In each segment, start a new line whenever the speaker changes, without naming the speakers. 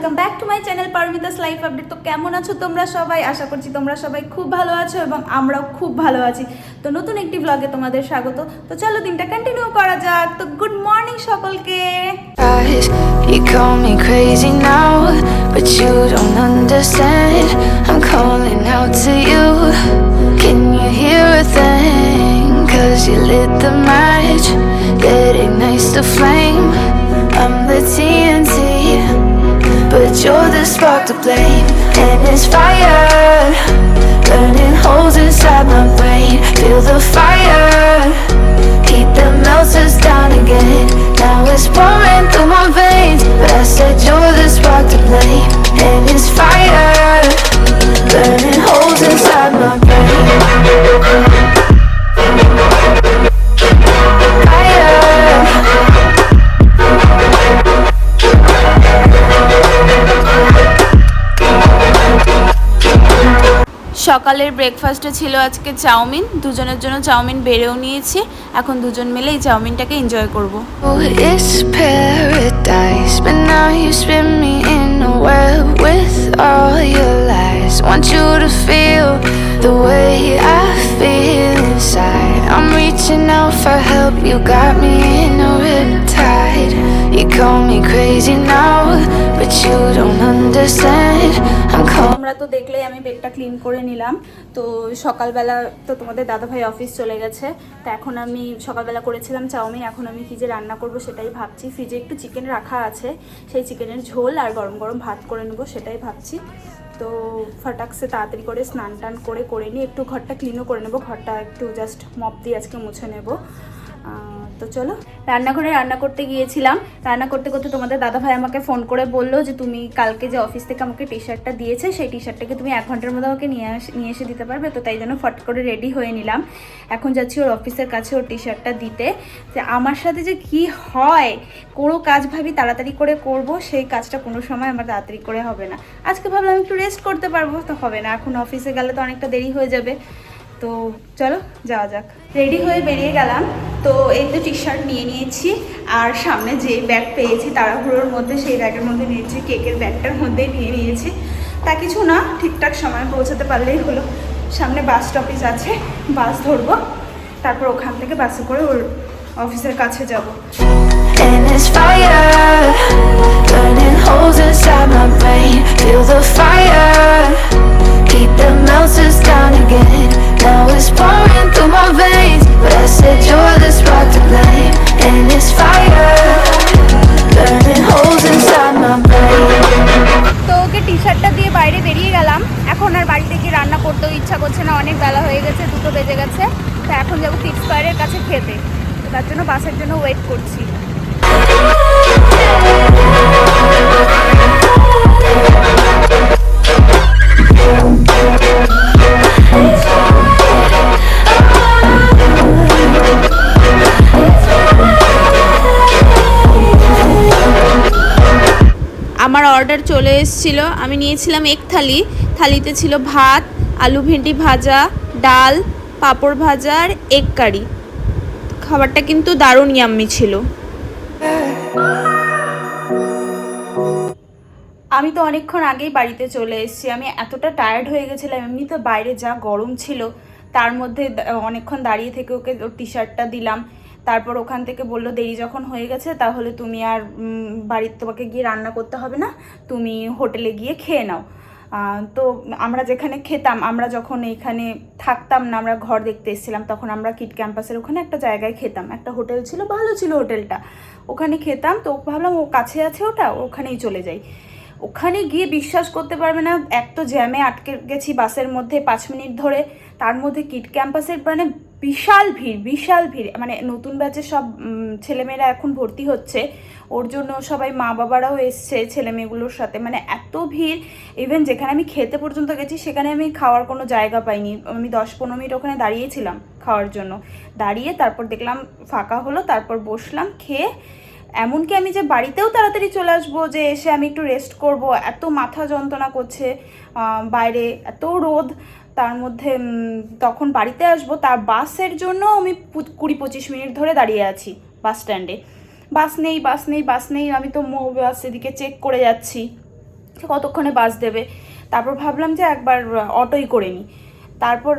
Welcome back to my channel Paromita's life update. তো কেমন আছো তোমরা সবাই? আশা করছি তোমরা সবাই খুব ভালো আছো এবং আমরাও খুব ভালো আছি। তো নতুন একটি ব্লগে তোমাদের স্বাগত। তো চলো দিনটা কন্টিনিউ করা যাক। তো গুড মর্নিং সকলকে।
You call me crazy now, but you don't understand. I'm calling out to you. Can you hear a thing? 'Cause you lit the match that ignites the flame. I'm the TNT, but you're the spark to blame. And it's fire, burning holes inside my brain. Feel the fire, heat that melts us down again. Now it's pouring through my veins, but I said you're the spark to blame. And it's fire, burning holes inside my brain.
সকালের ব্রেকফাস্টে ছিল আজকে chowmein. দুজনের জন্য chowmein বেড়েও নিয়েছি। এখন দুজন মিলে এই চাউমিনটাকে এনজয় করব।
Oh, it's paradise, but now you spin me in a web with all your lies. Want you to feel the way I feel inside. I'm reaching out for help, you got me in a riptide. You call me crazy now, but you don't understand.
তোমরা তো দেখলেই আমি বেডটা clean করে নিলাম। তো সকালবেলা তো তোমাদের দাদাভাই অফিস চলে গেছে। তো এখন আমি সকালবেলা করেছিলাম চাউমিন, এখন আমি কি যে রান্না করব সেটাই ভাবছি। ফ্রিজে একটু চিকেন রাখা আছে, সেই চিকেনের ঝোল আর গরম গরম ভাত করে নেবো সেটাই ভাবছি। তো ফটাকসে তাড়াতাড়ি করে স্নান টান করে নিয়ে একটু ঘরটা ক্লিনও করে নেবো। ঘরটা একটু জাস্ট মপ দিয়ে আজকে মুছে নেবো। তো চলো রান্নাঘরে রান্না করতে গিয়েছিলাম। রান্না করতে করতে তোমাদের দাদাভাই আমাকে ফোন করে বললো যে তুমি কালকে যে অফিস থেকে আমাকে টি শার্টটা দিয়েছে সেই টি শার্টটাকে তুমি 1 ঘন্টার মধ্যে আমাকে নিয়ে এসে দিতে পারবে? তো তাই জন্য ফট করে রেডি হয়ে নিলাম। এখন যাচ্ছি ওর অফিসের কাছে ওর টি শার্টটা দিতে। যে আমার সাথে যে কি হয়, কোনো কাজ ভাবি তাড়াতাড়ি করে করব, সেই কাজটা কোনো সময় আমার তাড়াতাড়ি করে হবে না। আজকে ভাবলাম একটু রেস্ট করতে পারবো, তো হবে না। এখন অফিসে গেলে তো অনেকটা দেরি হয়ে যাবে। তো চলো যাওয়া যাক। রেডি হয়ে বেরিয়ে গেলাম। তো এই তো টি শার্ট নিয়ে নিয়েছি, আর সামনে যে ব্যাগ পেয়েছি তাড়াহুড়োর মধ্যে সেই ব্যাগের মধ্যে নিয়েছি, কেকের ব্যাগটার মধ্যে নিয়ে নিয়েছি। তা কিছু না, ঠিকঠাক সময় পৌঁছাতে পারলেই হলো। সামনে বাস স্টপেজ আছে, বাস ধরবো, তারপর ওখান থেকে বাসে করে ওর অফিসের কাছে যাব।
And it's fire, burning holes inside my brain. Feel the fire, heat that melts us down again. Now it's pouring through my veins, but I said you're the spark to blame. And it's fire, burning holes inside my brain.
তো ওকে টি শার্টটা দিয়ে বাইরে বেরিয়ে গেলাম। এখন আর বাড়িতে গিয়ে রান্না করতেও ইচ্ছা করছে না, অনেক বেলা হয়ে গেছে, 2টো বেজে গেছে। তো এখন যাবো কিডস স্কয়ারের কাছে খেতে। তো তার জন্য বাসের জন্য ওয়েট করছি। আমার অর্ডার চলে এসেছিলো। আমি নিয়েছিলাম এক থালি। থালিতে ছিল ভাত, আলু ভেন্ডি ভাজা, ডাল, পাঁপড় ভাজা আর এগ কারি। খাবারটা কিন্তু দারুণ ইয়াম্মি ছিল। আমি তো অনেকক্ষণ আগেই বাড়িতে চলে এসেছি। আমি এতটা টায়ার্ড হয়ে গেছিলাম, এমনি তো বাইরে যা গরম ছিল, তার মধ্যে অনেকক্ষণ দাঁড়িয়ে থেকে ওকে ওর টি শার্টটা দিলাম। তারপর ওখান থেকে বললো দেরি যখন হয়ে গেছে তাহলে তুমি আর বাড়িতে তোমাকে গিয়ে রান্না করতে হবে না, তুমি হোটেলে গিয়ে খেয়ে নাও। তো আমরা যেখানে খেতাম, আমরা যখন এইখানে থাকতাম না, আমরা ঘর দেখতে এসেছিলাম, তখন আমরা কিড ক্যাম্পাসের ওখানে একটা জায়গায় খেতাম। একটা হোটেল ছিল, ভালো ছিল হোটেলটা, ওখানে খেতাম। তো ভাবলাম ও কাছে আছে, ওখানেই চলে যাই। ওখানে গিয়ে বিশ্বাস করতে পারবে না, এক তো জ্যামে আটকে গেছি বাসের মধ্যে 5 মিনিট ধরে। তার মধ্যে কিড ক্যাম্পাসের মানে বিশাল ভিড়। মানে নতুন ব্যাচের সব ছেলেমেয়েরা এখন ভর্তি হচ্ছে, ওর জন্য সবাই মা বাবারাও এসছে ছেলেমেয়েগুলোর সাথে। মানে এত ভিড়, ইভেন যেখানে আমি খেতে পর্যন্ত গেছি সেখানে আমি খাওয়ার কোনো জায়গা পাইনি। আমি 10-15 মিনিট ওখানে দাঁড়িয়েছিলাম খাওয়ার জন্য। দাঁড়িয়ে তারপর দেখলাম ফাঁকা হলো, তারপর বসলাম খেয়ে। এমনকি আমি যে বাড়িতেও তাড়াতাড়ি চলে আসবো, যে এসে আমি একটু রেস্ট করব, এত মাথা যন্ত্রণা করছে, বাইরে এত রোদ, তার মধ্যে তখন বাড়িতে আসবো, তার বাসের জন্য আমি 20-25 মিনিট ধরে দাঁড়িয়ে আছি বাস স্ট্যান্ডে। বাস নেই, আমি তো বাস এদিকে চেক করে যাচ্ছি। কতক্ষণে বাস দেবে। তারপর ভাবলাম যে একবার অটোই করে নিই। তারপর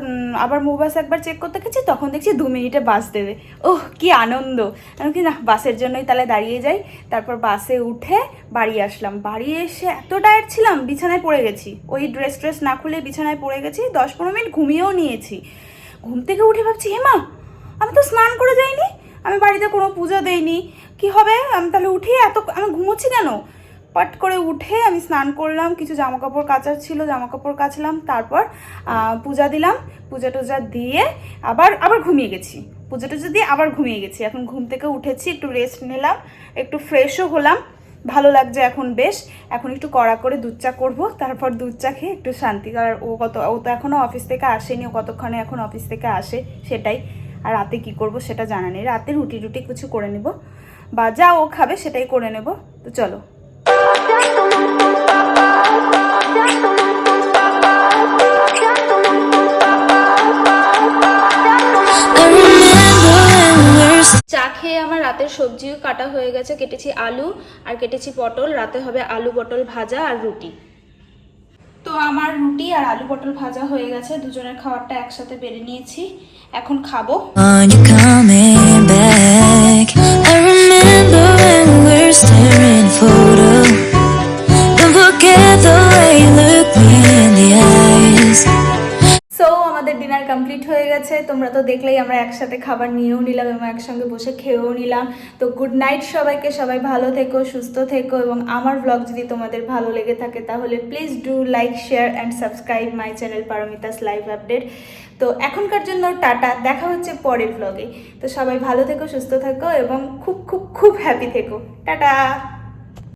আবার মোবাস একবার চেক করতে গেছি, তখন দেখছি 2 মিনিটে বাস দেবে। ওহ কি আনন্দ! আমি কি না বাসের জন্যই তাহলে দাঁড়িয়ে যাই। তারপর বাসে উঠে বাড়ি আসলাম। বাড়ি এসে এত টায়ার্ড ছিলাম, বিছানায় পড়ে গেছি। ওই ড্রেস না খুলে বিছানায় পড়ে গেছি, 10-15 মিনিট ঘুমিয়েও নিয়েছি। ঘুম থেকে উঠে ভাবছি হেমা আমি তো স্নান করে যাইনি, আমি বাড়িতে কোনো পূজা দেইনি, কি হবে? আমি তাহলে উঠে আমি ঘুমোচ্ছি কেন? পাট করে উঠে আমি স্নান করলাম, কিছু জামাকাপড় কাচার ছিল জামাকাপড় কাচলাম, তারপর পূজা দিলাম, পূজা টুজা দিয়ে আবার ঘুমিয়ে গেছি। পূজা টুজা দিয়ে আবার ঘুমিয়ে গেছি। এখন ঘুম থেকে উঠেছি, একটু রেস্ট নিলাম, একটু ফ্রেশও হলাম, ভালো লাগছে এখন বেশ। এখন একটু কড়া করে দুধ চা করবো, তারপর দুধ চা খেয়ে একটু শান্তি। আর ও তো এখনও অফিস থেকে আসেনি, ও কতক্ষণে এখন অফিস থেকে আসে সেটাই। আর রাতে কি করব সেটা জানা নেই, রাতে রুটি কিছু করে নেব, বা যা ও খাবে সেটাই করে নেব। তো চলো। চা খেয়ে আমার রাতের সবজিও কাটা হয়ে গেছে, কেটেছি আলু আর কেটেছি পটল। রাতে হবে আলু পটল ভাজা আর রুটি। তো আমার রুটি আর আলু পটল ভাজা হয়ে গেছে, দুজনের খাবারটা একসাথে বেড়ে নিয়েছি, এখন খাবো। সো আমাদের ডিনার কমপ্লিট হয়ে গেছে, তোমরা তো দেখলেই আমরা একসাথে খাবার নিয়েও নিলাম এবং একসঙ্গে বসে খেয়েও নিলাম। তো গুড নাইট সবাইকে, সবাই ভালো থেকো, সুস্থ থেকো, এবং আমার ব্লগ যদি তোমাদের ভালো লেগে থাকে তাহলে please do like, share and subscribe my channel Paromita's live update. তো এখনকার জন্য টাটা, দেখা হচ্ছে পরের ব্লগে। তো সবাই ভালো থেকো, সুস্থ থেকো এবং খুব খুব খুব হ্যাপি থেকো। টাটা।